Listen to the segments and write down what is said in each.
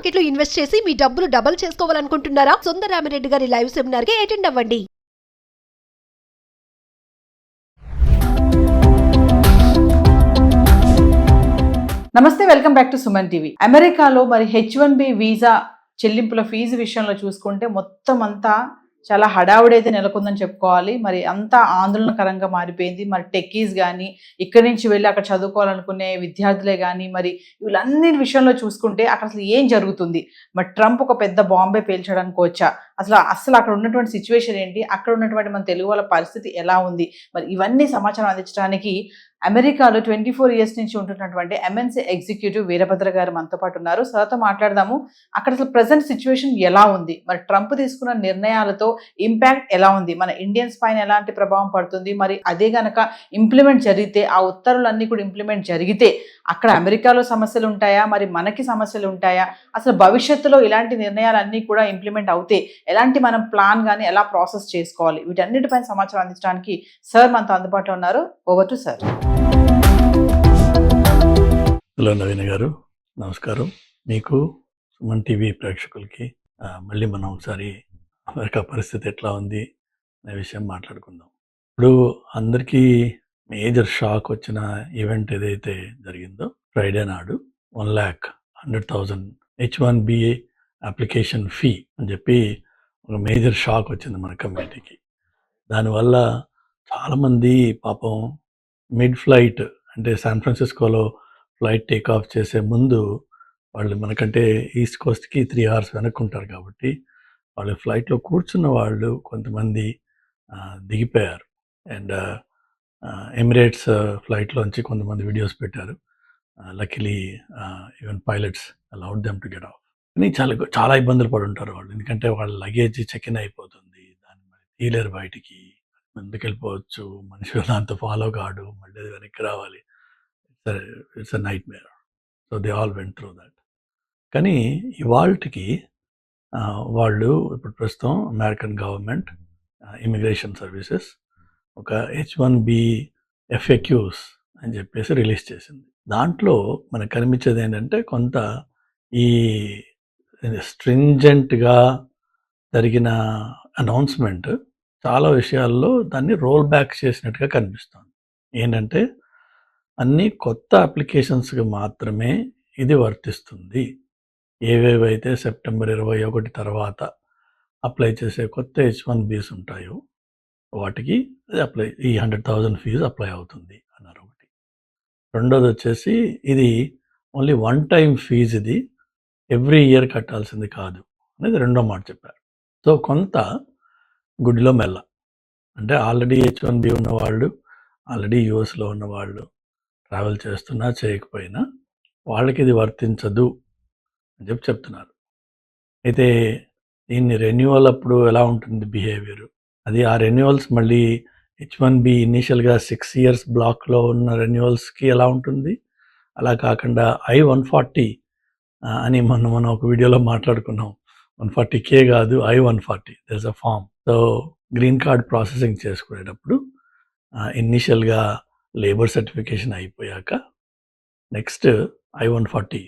Market లో invest చేసి మీ డబ్బులు డబుల్ చేసుకోవాలనుకుంటున్నారా? సుందరరామిరెడ్డి గారి లైవ్ సెమినార్ కి అటెండ్ అవ్వండి. నమస్తే, welcome back to Suman TV. అమెరికాలో మరి H1B వీసా చెల్లింపుల ఫీజు విషయంలో చూసుకుంటే మొత్తం అంతా చాలా హడావుడైతే నెలకొందని చెప్పుకోవాలి. మరి అంతా ఆందోళనకరంగా మారిపోయింది. మరి టెక్కీస్ కానీ, ఇక్కడి నుంచి వెళ్ళి అక్కడ చదువుకోవాలనుకునే విద్యార్థులే కానీ, మరి వీళ్ళన్ని విషయంలో చూసుకుంటే అక్కడ అసలు ఏం జరుగుతుంది? మరి ట్రంప్ ఒక పెద్ద బాంబే పేల్చడానికి వచ్చా, అసలు అక్కడ ఉన్నటువంటి సిచ్యువేషన్ ఏంటి, అక్కడ ఉన్నటువంటి మన తెలుగు వాళ్ళ పరిస్థితి ఎలా ఉంది, మరి ఇవన్నీ సమాచారం అందించడానికి అమెరికాలో 24 ఇయర్స్ నుంచి ఉంటున్నటువంటి MNC ఎగ్జిక్యూటివ్ వీరభద్ర గారు మనతో పాటు ఉన్నారు. సార్తో మాట్లాడదాము. అక్కడ అసలు ప్రజెంట్ సిచ్యువేషన్ ఎలా ఉంది, మరి ట్రంప్ తీసుకున్న నిర్ణయాలతో ఇంపాక్ట్ ఎలా ఉంది, మన ఇండియన్స్ పైన ఎలాంటి ప్రభావం పడుతుంది, మరి అదే గనక ఇంప్లిమెంట్ జరిగితే, ఆ ఉత్తర్వులన్నీ కూడా ఇంప్లిమెంట్ జరిగితే అక్కడ అమెరికాలో సమస్యలు ఉంటాయా, మరి మనకి సమస్యలు ఉంటాయా, అసలు భవిష్యత్తులో ఇలాంటి నిర్ణయాలన్నీ కూడా ఇంప్లిమెంట్ అవుతే ఎలాంటి మనం ప్లాన్ కానీ ఎలా ప్రాసెస్ చేసుకోవాలి, వీటన్నిటిపైన సమాచారం అందించడానికి సార్ మనతో అందుబాటులో ఉన్నారు. Over to sir. Hello Naveen గారు, నమస్కారం. మీకు సుమన్ టీవీ ప్రేక్షకులకి మళ్ళీ మనం ఒకసారి అమెరికా పరిస్థితి ఎట్లా ఉంది అనే విషయం మాట్లాడుకుందాం. ఇప్పుడు అందరికీ మేజర్ షాక్ వచ్చిన ఈవెంట్ ఏదైతే జరిగిందో ఫ్రైడే నాడు 1,100,000 H1B అప్లికేషన్ ఫీ అని చెప్పి ఒక మేజర్ షాక్ వచ్చింది మన కమ్యూనిటీకి. దానివల్ల చాలామంది పాపం మిడ్ ఫ్లైట్ అంటే శాన్ ఫ్రాన్సిస్కోలో ఫ్లైట్ టేక్ ఆఫ్ చేసే ముందు వాళ్ళు మనకంటే ఈస్ట్ కోస్ట్కి 3 hours వెనక్కుంటారు కాబట్టి వాళ్ళు ఫ్లైట్లో కూర్చున్న వాళ్ళు కొంతమంది దిగిపోయారు. అండ్ ఎమిరేట్స్ ఫ్లైట్లోంచి కొంతమంది వీడియోస్ పెట్టారు. Luckily even pilots allowed them to get off. కానీ చాలా ఇబ్బందులు పడి ఉంటారు వాళ్ళు, ఎందుకంటే వాళ్ళ లగేజ్ చెక్ ఇన్ అయిపోతుంది, దాన్ని మరి తీయలేరు బయటికి, ముందుకు వెళ్ళిపోవచ్చు, మనిషి దాంతో ఫాలో కాడు, మళ్ళీ వెనక్కి రావాలి. It's a nightmare. So they all went through that. కానీ ఇవాళకి వాళ్ళు ఇప్పుడు ప్రస్తుతం అమెరికన్ గవర్నమెంట్ ఇమిగ్రేషన్ సర్వీసెస్ ఒక H1B FAQs అని చెప్పేసి రిలీజ్ చేసింది. దాంట్లో మనకు కనిపించేది ఏంటంటే కొంత ఈ స్ట్రింజెంట్గా జరిగిన అనౌన్స్మెంట్ చాలా విషయాల్లో దాన్ని రోల్ బ్యాక్ చేసినట్టుగా కనిపిస్తుంది. ఏంటంటే అన్ని కొత్త అప్లికేషన్స్కి మాత్రమే ఇది వర్తిస్తుంది. ఏవేవైతే September 21 తర్వాత అప్లై చేసే కొత్త H1Bs ఉంటాయో వాటికి ఈ 100,000 ఫీజు అప్లై అవుతుంది అన్నారు ఒకటి. రెండోది వచ్చేసి ఇది ఓన్లీ వన్ టైం ఫీజు, ఇది ఎవ్రీ ఇయర్ కట్టాల్సింది కాదు అనేది రెండో మాట చెప్పారు. సో కొంత గుడిలో మెల్ల, అంటే ఆల్రెడీ H1B ఉన్నవాళ్ళు, ఆల్రెడీ యూఎస్లో ఉన్నవాళ్ళు ట్రావెల్ చేస్తున్నా చేయకపోయినా వాళ్ళకి ఇది వర్తించదు అని చెప్పి చెప్తున్నారు. అయితే దీన్ని రెన్యువల్ అప్పుడు ఎలా ఉంటుంది బిహేవియర్, అది ఆ రెన్యువల్స్ మళ్ళీ H1B ఇనీషియల్గా 6 years బ్లాక్లో ఉన్న రెన్యువల్స్కి ఎలా ఉంటుంది, అలా కాకుండా I-140 అని మనం ఒక వీడియోలో మాట్లాడుకున్నాం. 140K కాదు, I-140, there is a form. So green card processing చేసుకునేటప్పుడు ఇనీషియల్గా లేబర్ సర్టిఫికేషన్ అయిపోయాక నెక్స్ట్ I-140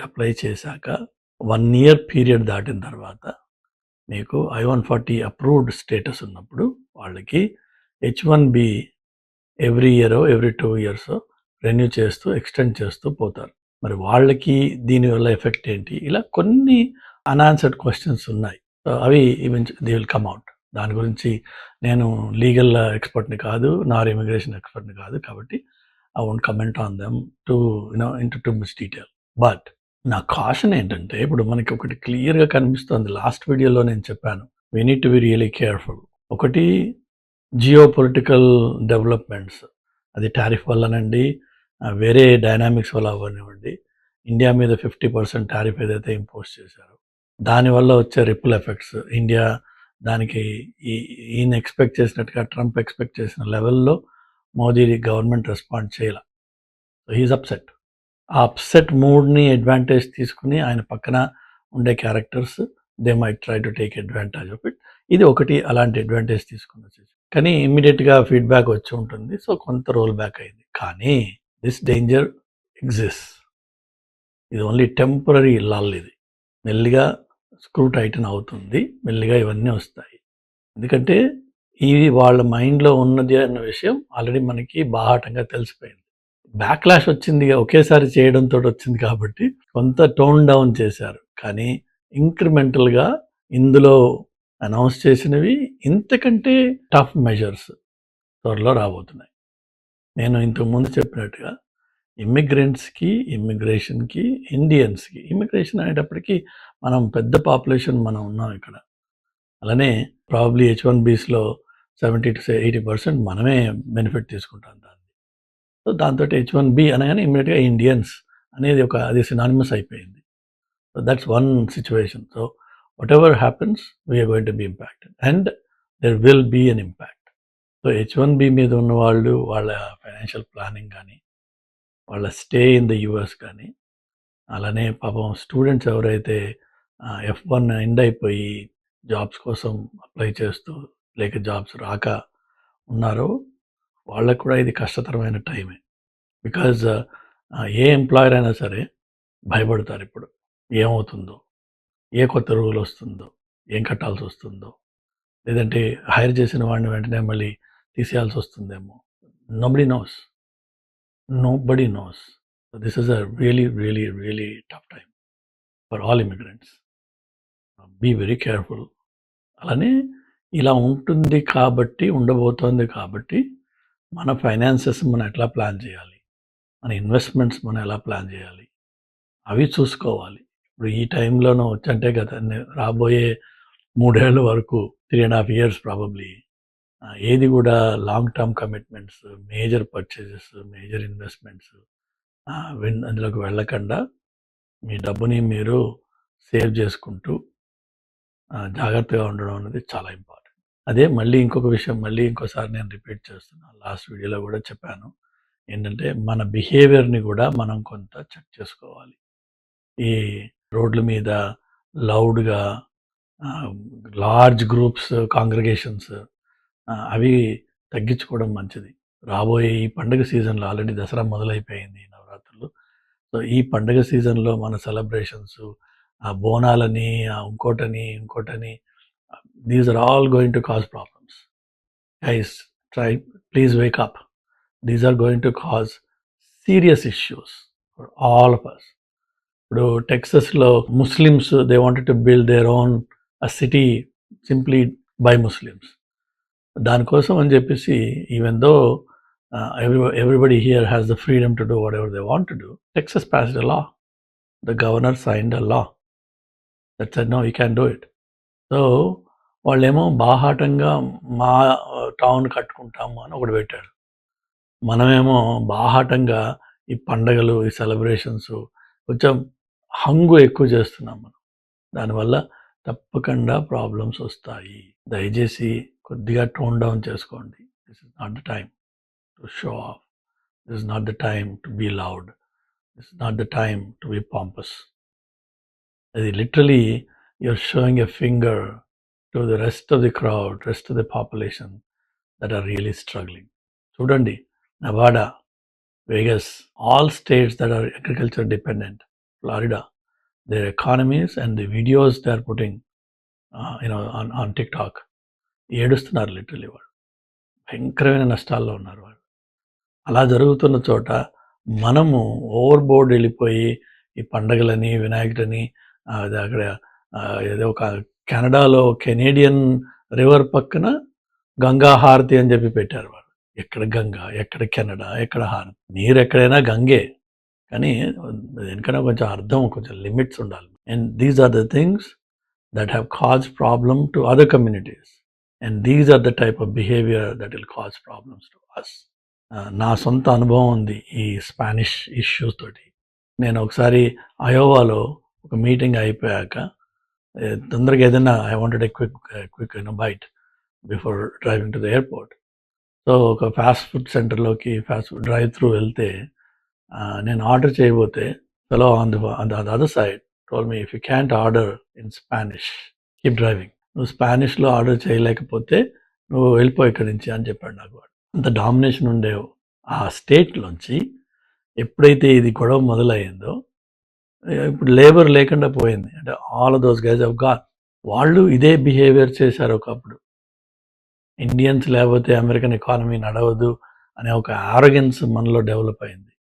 అప్లై చేశాక 1 year పీరియడ్ దాటిన తర్వాత మీకు I-140 అప్రూవ్డ్ స్టేటస్ ఉన్నప్పుడు వాళ్ళకి H1B every year every 2 years renew చేస్తూ ఎక్స్టెండ్ చేస్తూ పోతారు. మరి వాళ్ళకి దీనివల్ల ఎఫెక్ట్ ఏంటి, ఇలా కొన్ని అన్ఆన్సర్డ్ క్వశ్చన్స్ ఉన్నాయి. అవి దే విల్ కమ్ అవుట్. దాని గురించి నేను లీగల్ ఎక్స్పర్ట్ని కాదు, నార్ ఇమిగ్రేషన్ ఎక్స్పర్ట్ని కాదు, కాబట్టి I won't comment on them into too much detail. But నా కాషన్ ఏంటంటే ఇప్పుడు మనకి ఒకటి క్లియర్గా కనిపిస్తుంది. లాస్ట్ వీడియోలో నేను చెప్పాను, we need to be really careful. ఒకటి జియో పొలిటికల్ డెవలప్మెంట్స్, అది టారిఫ్ వల్లనండి, వేరే డైనామిక్స్ వల్ల అవ్వనివ్వండి, ఇండియా మీద 50% టారిఫ్ ఏదైతే ఇంపోజ్ చేశారో దానివల్ల వచ్చే రిపుల్ ఎఫెక్ట్స్, ఇండియా దానికి ఈయన ఎక్స్పెక్ట్ చేసినట్టుగా ట్రంప్ ఎక్స్పెక్ట్ చేసిన లెవెల్లో మోదీ గవర్నమెంట్ రెస్పాండ్ చేయాల. So he's upset. ఆ అప్సెట్ మూడ్ని అడ్వాంటేజ్ తీసుకుని ఆయన పక్కన ఉండే characters they might try to take advantage of it. ఇది ఒకటి అలాంటి అడ్వాంటేజ్ తీసుకుని వచ్చేసి, కానీ ఇమ్మీడియట్గా ఫీడ్బ్యాక్ వచ్చి ఉంటుంది. సో కొంత రోల్ బ్యాక్ అయింది. కానీ దిస్ డేంజర్ ఎగ్జిస్ట్. ఇది ఓన్లీ టెంపరరీ లల్. ఇది మెల్లిగా స్క్రూ టైటన్ అవుతుంది, మెల్లిగా ఇవన్నీ వస్తాయి. ఎందుకంటే ఇది వాళ్ళ మైండ్లో ఉన్నది అన్న విషయం ఆల్రెడీ మనకి బాహాటంగా తెలిసిపోయింది. బ్యాక్లాష్ వచ్చింది ఒకేసారి చేయడంతో వచ్చింది కాబట్టి కొంత టోన్ డౌన్ చేశారు. కానీ ఇంక్రిమెంటల్గా ఇందులో అనౌన్స్ చేసినవి ఇంతకంటే టఫ్ మెజర్స్ త్వరలో రాబోతున్నాయి. నేను ఇంతకుముందు చెప్పినట్టుగా ఇమ్మిగ్రెంట్స్కి, ఇమ్మిగ్రేషన్కి, ఇండియన్స్కి, ఇమ్మిగ్రేషన్ అనేటప్పటికీ మనం పెద్ద పాపులేషన్ మనం ఉన్నాం ఇక్కడ. అలానే ప్రాబబ్లీ H1Bsలో 70-80% మనమే బెనిఫిట్ తీసుకుంటాం దాన్ని. సో దాంతో H1B అనగానే ఇమ్మీడియట్గా ఇండియన్స్ అనేది అది సినానిమస్ అయిపోయింది. So that's one situation. So whatever happens we're going to be impacted and there will be an impact. సో H1B మీద ఉన్న వాళ్ళు వాళ్ళ ఫైనాన్షియల్ ప్లానింగ్ కానీ, వాళ్ళ స్టే ఇన్ ద యూఎస్ కానీ, అలానే పాపం స్టూడెంట్స్ ఎవరైతే F1 ఎండ్ అయిపోయి జాబ్స్ కోసం అప్లై చేస్తూ లేక జాబ్స్ రాక ఉన్నారో వాళ్ళకు కూడా ఇది కష్టతరమైన టైమే. బికాజ్ ఏ ఎంప్లాయర్ అయినా సరే భయపడతారు ఇప్పుడు. ఏమవుతుందో, ఏ కొత్త రూల్ వస్తుందో, ఏం కట్టాల్సి వస్తుందో, లేదంటే హైర్ చేసిన వాడిని వెంటనే మళ్ళీ తీసేయాల్సి వస్తుందేమో. Nobody knows. This is a really tough time for all immigrants. Be very careful. అలానే ఇలా ఉంటుంది కాబట్టి, ఉండబోతోంది కాబట్టి మన ఫైనాన్సెస్ మనం ఎట్లా ప్లాన్ చేయాలి, మన ఇన్వెస్ట్మెంట్స్ మనం ఎలా ప్లాన్ చేయాలి, అవి చూసుకోవాలి. ఇప్పుడు ఈ టైంలోనూ వచ్చంటే రాబోయే 3 ఏళ్ళ వరకు 3.5 years ప్రాబబ్లీ ఏది కూడా long term commitments, major purchases, major investments అందులోకి వెళ్ళకుండా మీ డబ్బుని మీరు సేవ్ చేసుకుంటూ జాగ్రత్తగా ఉండడం అనేది చాలా ఇంపార్టెంట్. అదే మళ్ళీ ఇంకొక విషయం ఇంకోసారి నేను రిపీట్ చేస్తున్నాను. లాస్ట్ వీడియోలో కూడా చెప్పాను. ఏంటంటే మన బిహేవియర్ని కూడా మనం కొంత చెక్ చేసుకోవాలి. ఈ రోడ్ల మీద లౌడ్గా లార్జ్ గ్రూప్స్, కాంగ్రిగేషన్స్ అవి తగ్గించుకోవడం మంచిది. రాబోయే ఈ పండుగ సీజన్లో ఆల్రెడీ దసరా మొదలైపోయింది, నవరాత్రులు. సో ఈ పండుగ సీజన్లో మన సెలబ్రేషన్స్, ఆ బోనాలని, ఇంకోటని these are all going to cause problems. Guys, please wake up. These are going to cause serious issues for all of us. ఇప్పుడు టెక్సస్లో Muslims they wanted to build their own city simply by Muslims. దానికోసం అని చెప్పేసి even though everybody here has the freedom to do whatever they want to do, Texas passed a law. The governor signed a law that said no, you can't do it. So వాళ్ళేమో బాహాటంగా మా town కట్టుకుంటాము అని ఒకటి పెట్టాడు. మనమేమో బాహాటంగా ఈ పండగలు, ఈ సెలబ్రేషన్స్ కొంచెం హంగు ఎక్కువ చేస్తున్నాం మనం. దానివల్ల తప్పకుండా ప్రాబ్లమ్స్ వస్తాయి. దయచేసి కొద్దిగా టోన్ డౌన్ చేసుకోండి. This is not the time to show off. This is not the time to be loud. This is not the time to be pompous. అది literally you're showing a finger to the rest of the crowd, rest of the population that are really struggling. Chudandi, Nevada, Vegas, all states that are agriculture dependent, Florida, their economies and the videos they are putting on TikTok, ఏడుస్తున్నారు literally. వాళ్ళు భయంకరమైన నష్టాల్లో ఉన్నారు. వాళ్ళు అలా జరుగుతున్న చోట మనము ఓవర్ బోర్డ్ వెళ్ళిపోయి ఈ పండగలని, వినాయకుడని అక్కడ ఏదో ఒక కెనడాలో కెనేడియన్ రివర్ పక్కన గంగా హారతి అని చెప్పి పెట్టారు వాళ్ళు. ఎక్కడ గంగా, ఎక్కడ కెనడా, ఎక్కడ హారతి? నీరు ఎక్కడైనా గంగే, కానీ దేనికైనా కొంచెం అర్థం, కొంచెం లిమిట్స్ ఉండాలి. And these are the things that have cause problem to other communities and these are the type of behaviour that will cause problems to us. నా సొంత అనుభవం ఉంది ఈ స్పానిష్ ఇష్యూస్ తోటి. నేను ఒకసారి అయోవాలో ఒక మీటింగ్ అయిపోయాక తొందరగా ఏదైనా I wanted quick bite before driving to the airport. So ఒక ఫాస్ట్ ఫుడ్ సెంటర్లోకి ఫాస్ట్ ఫుడ్ డ్రైవ్ త్రూ వెళ్తే నేను ఆర్డర్ చేయబోతే fellow on the other side told me, if you can't order in Spanish keep driving. నువ్వు స్పానిష్లో order చేయలేకపోతే నువ్వు వెళ్ళిపో ఇక్కడి నుంచి అని చెప్పాడు నాకు. అంత డామినేషన్ ఉండే ఆ స్టేట్లోంచి ఎప్పుడైతే ఇది గొడవ మొదలయ్యిందో ఇప్పుడు లేబర్ లేకుండా పోయింది. అంటే all of those guys of gone. వాళ్ళు ఇదే బిహేవియర్ చేశారు ఒకప్పుడు. ఇండియన్స్ లేకపోతే అమెరికన్ ఎకానమీ నడవదు అనే ఒక ఆరోగెన్స్ మనలో డెవలప్ అయింది.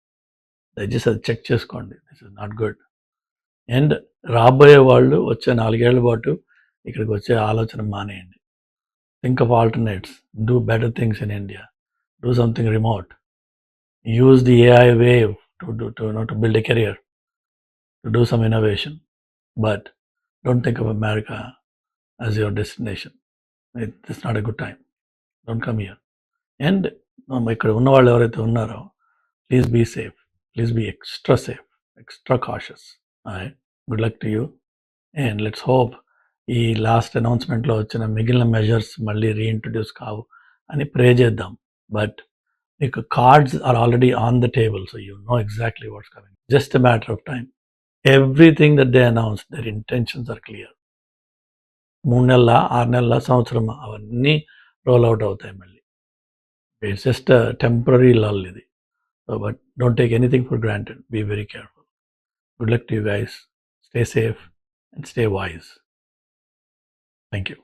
దయచేసి అది చెక్ చేసుకోండి. This is not good. And రాబోయే వాళ్ళు వచ్చే 4 ఏళ్ల పాటు ఇక్కడికి వచ్చే ఆలోచన మానేయండి. Think of alternates. Do better things in India. Do something remote. Use the AI wave to build a career, to do some innovation. But don't think of America as your destination. It's not a good time. Don't come here. And ఇక్కడ ఉన్న వాళ్ళు ఎవరైతే ఉన్నారో, please be safe. Please be extra safe, extra cautious. Good luck to you. And let's hope ఈ last అనౌన్స్మెంట్లో వచ్చిన మిగిలిన measures మళ్ళీ రీఇంట్రడ్యూస్ కావు అని ప్రే చేద్దాం. బట్ మీకు cards are already on the table, so you know exactly what's coming. Just a matter of time. Everything that they announce, their intentions are clear. 3 నెలల, 6 నెలల, సంవత్సరం అవన్నీ రోల్ అవుట్ అవుతాయి మళ్ళీ. ఇట్స్ జస్ట్ టెంపరీ లల్ ఇది. So, but don't take anything for granted. Be very careful. Good luck to you guys. Stay safe and stay wise. Thank you.